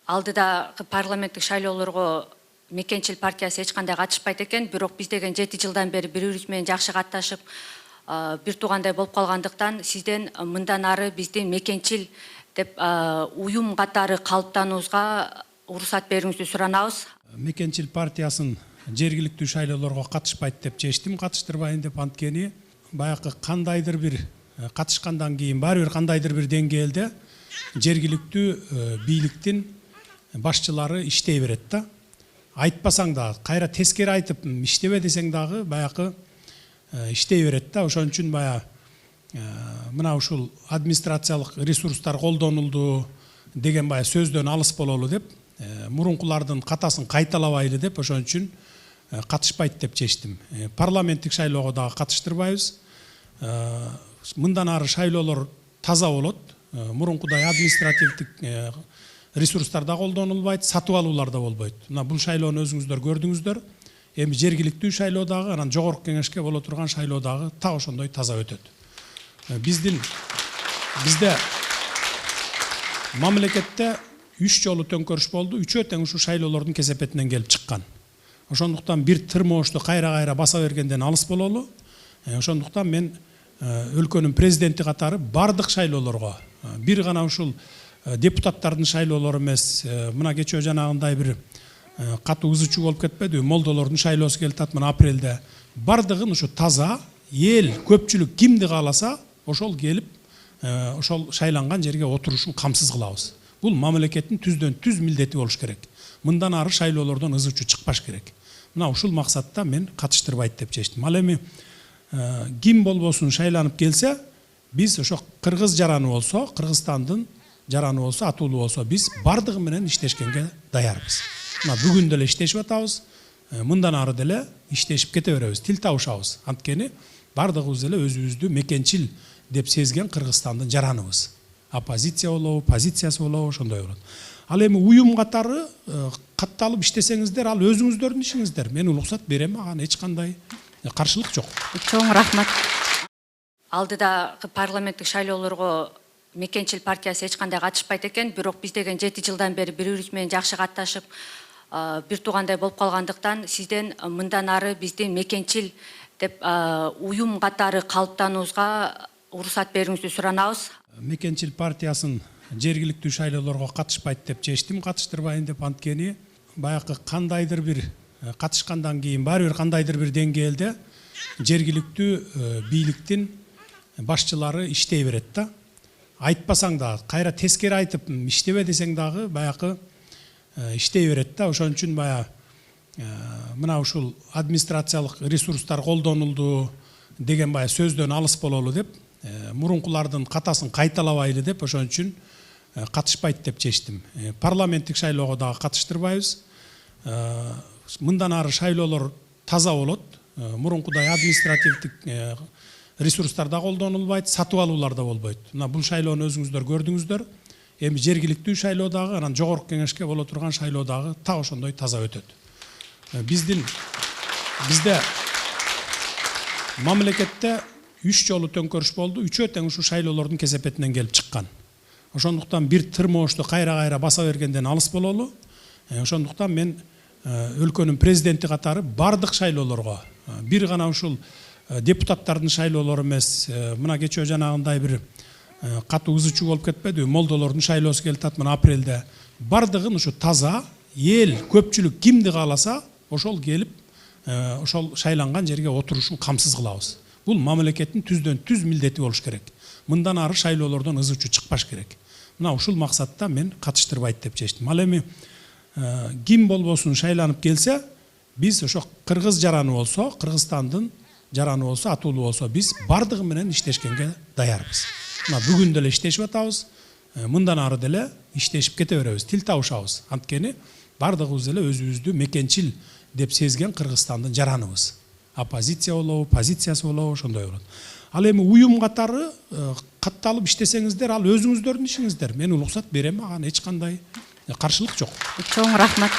Алдыдагы парламенттик шайлоолорго Мекенчил партиясы эч кандай катышпайт экен, бирок биз деген 7 жылдан бери бири-бирибиз менен жакшы катташып, бир туугандай болуп калгандыктан сизден мындан ары биздин Мекенчил деп уюм катары калыптануубузга уруксат берүүңүздү суранабыз. Мекенчил партиясын жергиликтүү шайлоолорго катышпайт деп чечтим, катыштырбайын деп. Анткени баягы кандайдыр бир катышкандан кийин баары бир кандайдыр бир деңгээлде жергиликтүү бийликтин башчылары иштей берет да. Айтпасаң да, кайра тескери айтып иштебе десең дагы баягы иштей берет да. Ошон үчүн мына ушул администрациялык ресурстар колдонулду деген сөздөн алыс бололу деп, мурункулардын катасын кайталабайлы деп, ошон үчүн катышпайт деп чечтим. Парламенттик шайлоого дагы катыштырбайбыз. Мындан ары шайлоолор таза болот. Мурункудай административдик ресурстар да колдонулбайт, сатып алуулар да болбойт. Мына бул шайлоону өзүңүздөр көрдүңүздөр. Эми жергиликтүү шайлоо дагы, анан жогорку кеңешке боло турган шайлоо дагы так ошондой таза өтөт. Бизде мамлекетте 3 жолу төңкөрүш болду. 3-өө тең ушу шайлоолордун кесепетинен келип чыккан. Ошондуктан бир тырмоошту кайра баса бергенден алыс бололу. Ошондуктан мен өлкөнүн президенти катары бардык шайлоолорго, бир гана ушул депутаттардын шайлоолору эмес, мына кечөө жанагындай бир катуу ызычуу болуп кетпеди, молдолордун шайлоосу келип атат мына апрелде. Бардыгын ушу таза, эл көпчүлүк кимди кааласа, ошол келип, ошол шайланган жерге отурушун камсыз кылабыз. Бул мамлекеттин түздөн түз милдети болуш керек. Мындан ары шайлоолордон ызычуу чыкпаш керек. Мына ушул максатта мен катыштырбайт деп чечтим. Ал эми ким болбосун шайланып келсе, биз ошо кыргыз жараны болсо, Кыргызстандын жараны болсо, атуулуу болсо, биз бардыгы менен иштешкенге даярбыз. Мына бүгүн деле иштешип атабыз. Мындан ары деле иштешип кете беребиз, тил табышабыз. Анткени бардыгыбыз деле өзүбүздү Мекенчил деп сезген Кыргызстандын жараныбыз. Оппозиция болобу, позициясы болобу, ошондой болот. Ал эми уюм катары катталып иштесеңиздер, ал өзүңүздөрдүн ишиңиздер. Мен уруксат берем, ага эч кандай каршылык жок. Чоң рахмат. Алдыдагы парламенттик шайлоолорго Мекенчил партиясы эч кандай катышпайт экен, бирок биз деген 7 жылдан бери бири-бирибиз менен жакшы катташып, бир туугандай болуп калгандыктан сизден мындан ары биздин Мекенчил деп уюм катары калыптануубузга уруксат берүүңүздү суранабыз. Мекенчил партиясын жергиликтүү шайлоолорго катышпайт деп чечтим, катыштырбайын деп. Анткени баягы кандайдыр бир катышкандан кийин баары бир кандайдыр бир деңгээлде жергиликтүү бийликтин башчылары иштей берет да. Айтпасаң да, кайра тескери айтып иштебе десең дагы баягы иштей берет да. Ошон үчүн мына ушул администрациялык ресурстар колдонулду деген сөздөн алыс бололу деп, мурункулардын катасын кайталабайлы деп, ошон үчүн катышпайт деп чечтим. Парламенттик шайлоого дагы катыштырбайбыз. Мындан ары шайлоолор таза болот. Мурункудай административдик ресурстар да колдонулбайт, сатып алуулар да болбойт. Мына бул шайлоону өзүңүздөр көрдүңүздөр. Эми жергиликтүү шайлоо дагы, анан жогорку кеңешке боло турган шайлоо дагы так ошондой таза өтөт. Бизде мамлекетте 3 жолу төңкөрүш болду. 3-өө тең ушу шайлоолордун кесепетинен келип чыккан. Ошондуктан бир тырмоошту кайра баса бергенден алыс бололу. Ошондуктан мен өлкөнүн президенти катары бардык шайлоолорго, бир гана ушул депутаттардын шайлоолору эмес, мына кечөө жанагындай бир катуу ызычуу болуп кетпеди, молдолордун шайлоосу келип атат мына апрелде. Бардыгын ушу таза, эл көпчүлүк кимди кааласа, ошол келип, ошол шайланган жерге отурушун камсыз кылабыз. Бул мамлекеттин түздөн түз милдети болуш керек. Мындан ары шайлоолордон ызычуу чыкпаш керек. Мына ушул максатта мен катыштырбайт деп чечтим. Ал эми ким болбосун шайланып келсе, биз ошо кыргыз жараны болсо, Кыргызстандын жараны болсо, атуулуу болсо, биз бардыгы менен иштешкенге даярбыз. Мына бүгүн деле иштешип атабыз. Мындан ары деле иштешип кете беребиз, тил табышабыз. Анткени бардыгыбыз деле өзүбүздү Мекенчил деп сезген Кыргызстандын жараныбыз. Оппозиция болобу, позициясы болобу, ошондой болот. Ал эми уюм катары катталып иштесеңиздер, ал өзүңүздөрдүн ишиңиздер. Мен уруксат берем, ага эч кандай каршылык жок. Чоң рахмат.